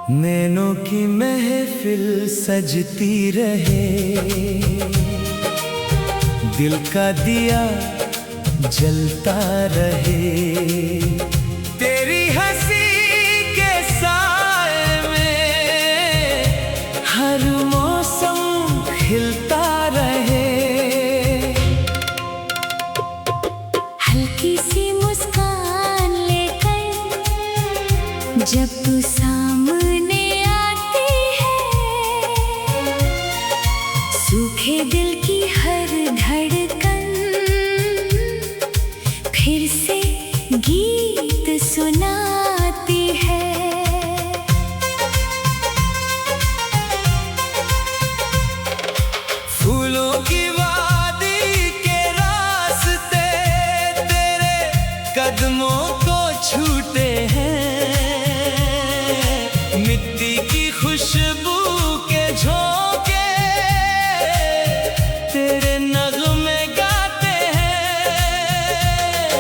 नैनों की महफिल सजती रहे, दिल का दिया जलता रहे। तेरी हंसी के साए में हर मौसम खिलता रहे। हल्की सी मुस्कान लेकर जब तू सामने आती है, सूखे दिल की हर धड़कन फिर से गीत सुनाती है। फूलों की वादी के रास्ते तेरे कदमों को छूटे हैं। मिट्टी की खुशबू के झोंके तेरे नगमे गाते हैं।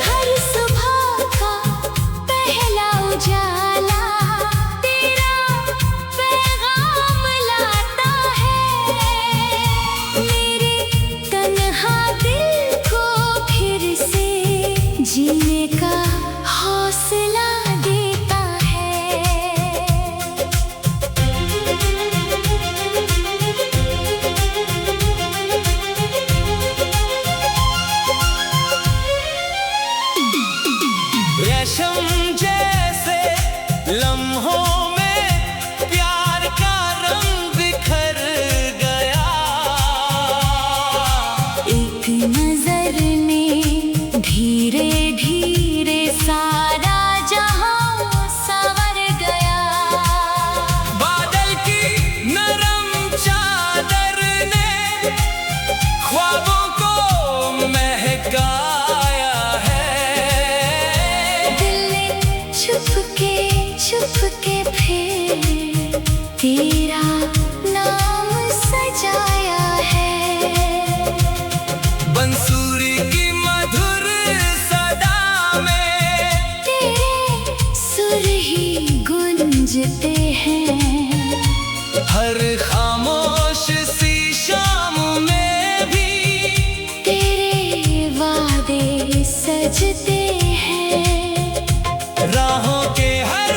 हर सुबह का पहला उजाला तेरा पैगाम लाता है। मेरे तन्हा दिल को फिर से जीने का हौसला देता है। रेशम जैसे लम्हों में प्यार का रंग बिखर गया। एक नजर ने धीरे धीरे सारा जहां संवर गया। बादल की नरम चादर ने ख्वाबों को महकाया है। दिल ने छुपके फिर तेरा नाम सजाया है। बंसुरी की मधुर सदा में तेरे सुर ही गूंजते हैं। हर खामोश सी शाम में भी तेरे वादे सजते हैं। राहों के हर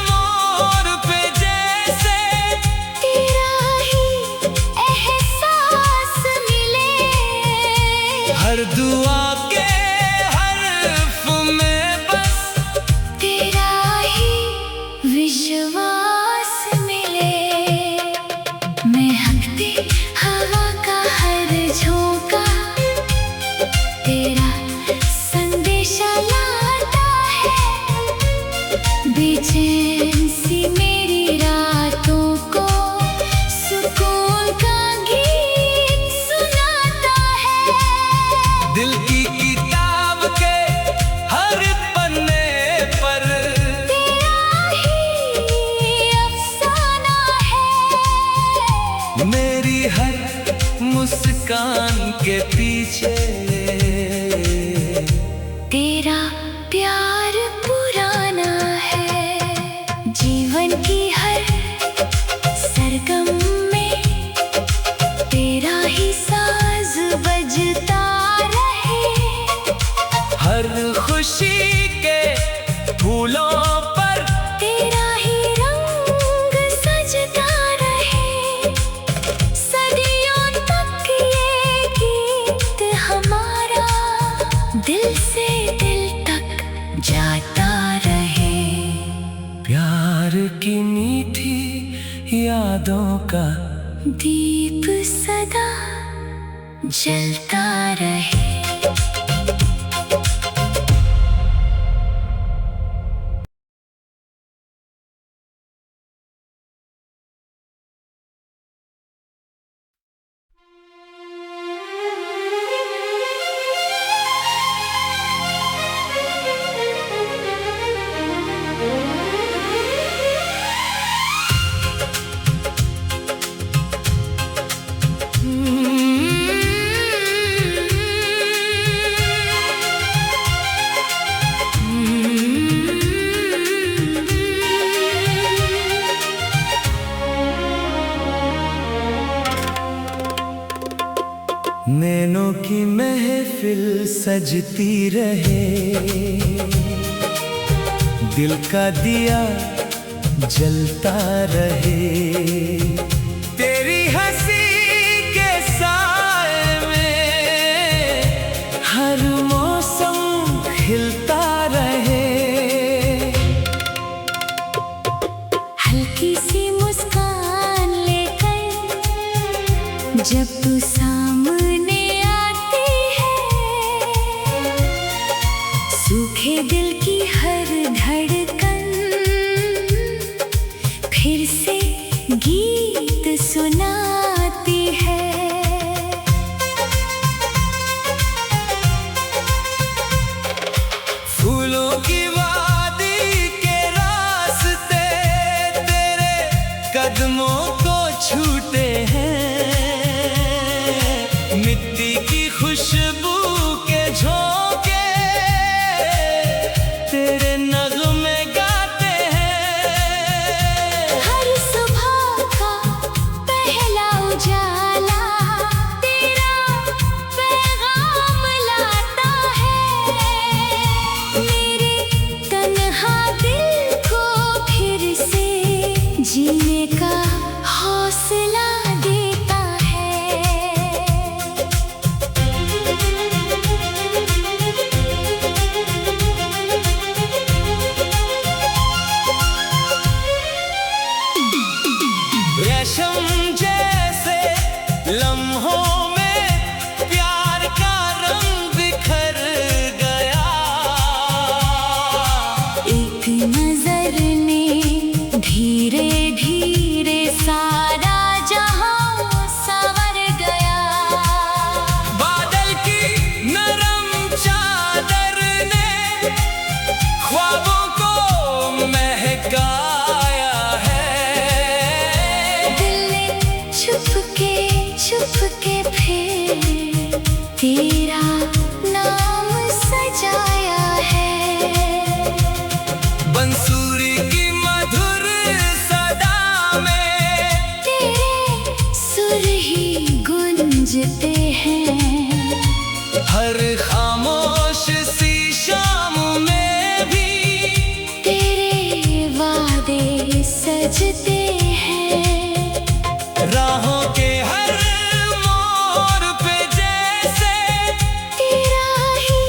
मोड़ पे जैसे तेरा ही एहसास मिले। हर दुआ के हर्फ में बस तेरा ही विश्वास मिले। महकती हवा का हर झोंका तेरा संदेशा लाता है। बेचैन सी मेरी रातों को सुकून का गीत सुनाता है। दिल की किताब के हर पन्ने पर तेरा ही अफसाना है। मेरी हर मुस्कान के पीछे तेरा प्यार पुराना है। जीवन की हर सरगम में तेरा ही साज बजता रहे। हर खुशी के फूलों पर तेरा ही रंग सजता रहे। सदियों तक ये गीत हमारा दिल से दिल तक जाता रहे। प्यार की मीठी यादों का दीप सदा जलता रहे। नैनों की महफिल सजती रहे, दिल का दिया जलता रहे। तेरी हंसी के साए में हर मौसम खिलता रहे। हल्की सी मुस्कान लेकर जब तू सामने आती है, सूखे दिल की हर धड़कन फिर से गीत सुनाती है। फूलों की वादी के रास्ते तेरे कदमों को छूते हैं, मिट्टी की खुशबू के झोंके तेरे नगमे गाते हैं। हर सुबह का पहला उजाला तेरा पैगाम लाता है, मेरे तन्हा दिल को फिर से जीने का हौसला देता है। रेशम जैसे लम्हों में प्यार का रंग बिखर गया। एक नजर ने धीरे धीरे सारा जहां संवर गया। बादल की नरम चादर ने ख्वाबों को महकाया है। दिल ने छुपके फिर तेरा नाम सजाया है। बंसुरी की मधुर सदा में तेरे सुर ही गूंजते हैं, हर खामोश सी शाम में भी तेरे वादे सजते हैं। राहों के हर मोड़ पे जैसे तेरा ही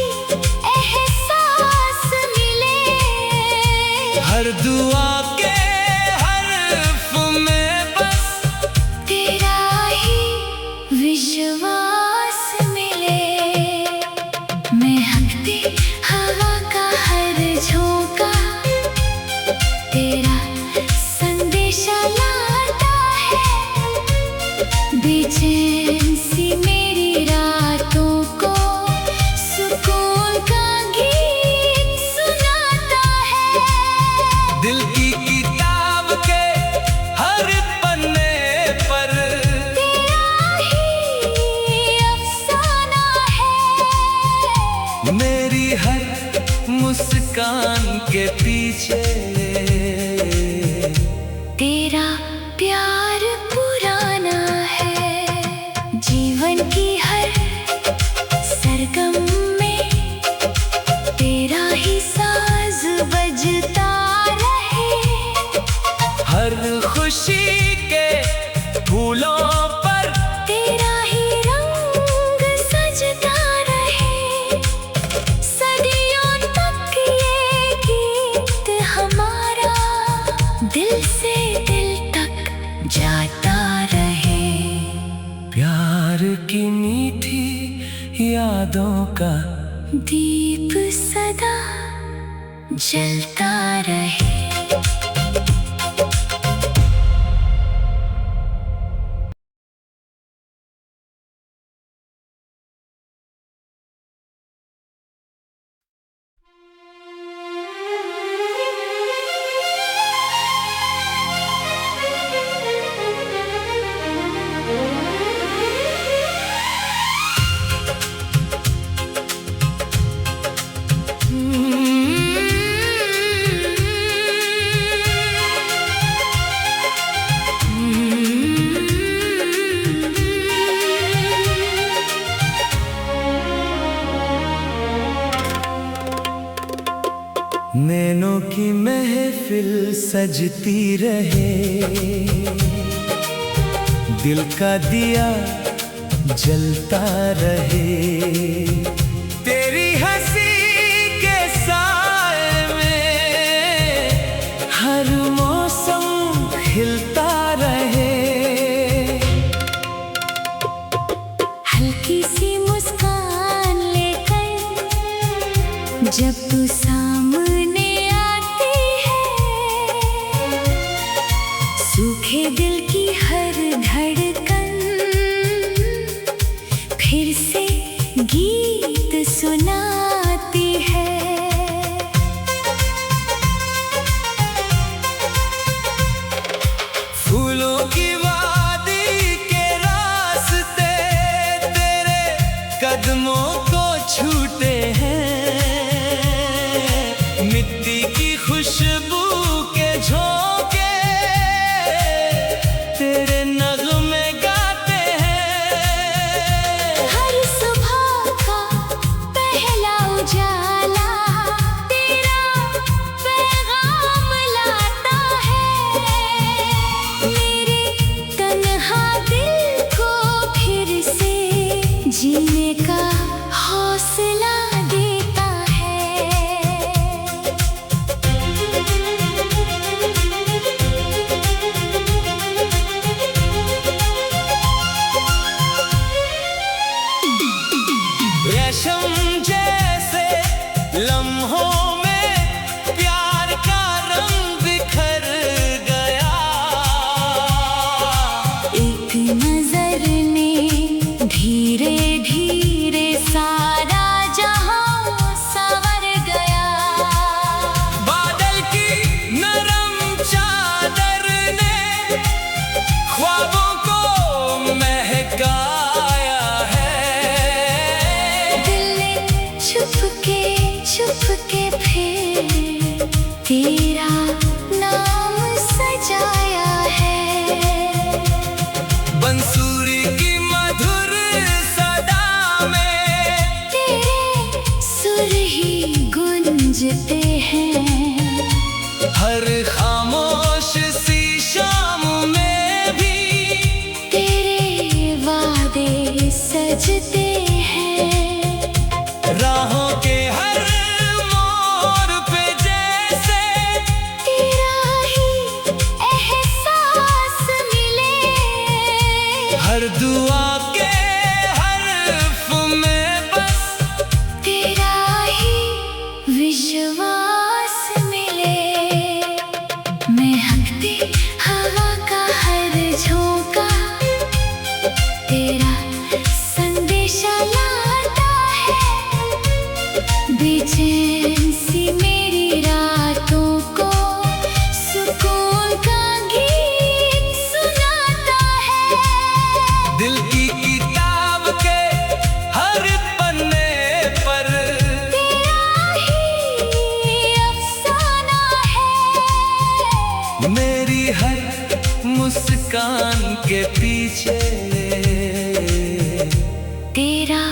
एहसास मिले, हर दुआ के हर्फ में बस तेरा ही विश्वास मिले। महकती हवा का हर झोंका तेरा संदेशा लाता है, बेचैन सी मेरी रातों को सुकून का गीत सुनाता है। दिल की किताब के हर पन्ने पर तेरा ही अफसाना है, मेरी हर मुस्कान के पीछे तेरा प्यार पुराना है। जीवन की हर सरगम में तेरा ही साज बजता रहे, हर खुशी के फूलों पर तेरा ही रंग सजता रहे। सदियों तक ये गीत हमारा दिल से दिल तक जाता रहे। प्यार की मीठी यादों का दीप सदा जलता रहे। सजती रहे, दिल का दिया जलता रहे। तेरी हंसी के साए में हर मौसम खिलता रहे। हल्की सी मुस्कान लेकर जब तू सामने आती है, सूखे दिल की हर धड़कन फिर से गीत सुनाती है। फूलों की वादी के रास्ते तेरे कदमों को छूटे हैं, मिट्टी की खुशबू के झोंके तेरे नगमे गाते हैं। हर सुबह का पहला उजाला तेरा पैगाम लाता है, मेरे तन्हा दिल को फिर से जीने का हौसला देता है। रेशम जैसे लम्हों में प्यार का रंग बिखर गया। एक नजर ने धीरे धीरे सारा जहां संवर गया। बादल की नरम चादर ने ख्वाबों को महकाया है। दिल ने छुप के फिर तेरा नाम सजाया है। बंसुरी की मधुर सदा में तेरे सुर ही गूंजते हैं, हर खामोश सी शाम में भी तेरे वादे सजते हैं। राहों के हर मोड़ पे जैसे तेरा ही एहसास मिले, हर दुआ के हर्फ में बस तेरा ही विश्वास मिले। महकती हवा का हर झोंका तेरा संदेशा लाता है, बेचैन सी मेरी रातों को सुकून का गीत सुनाता है। दिल की किताब के हर पन्ने पर तेरा ही अफसाना है, मेरी हर मुस्कान के पीछे तेरा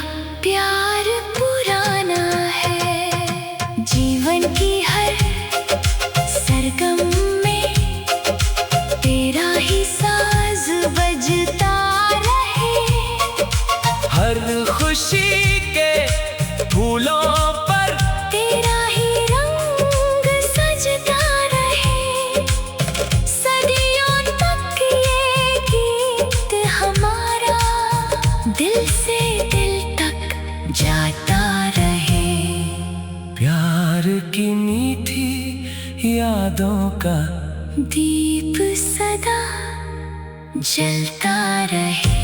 प्यार पुराना है। जीवन की हर सरगम में तेरा ही साज बजता रहे, हर खुशी के फूलों पर तेरा ही रंग सजता रहे। सदियों तक ये गीत हमारा दिल से दिल तक जाता रहे। प्यार की मीठी यादों का दीप सदा जलता रहे।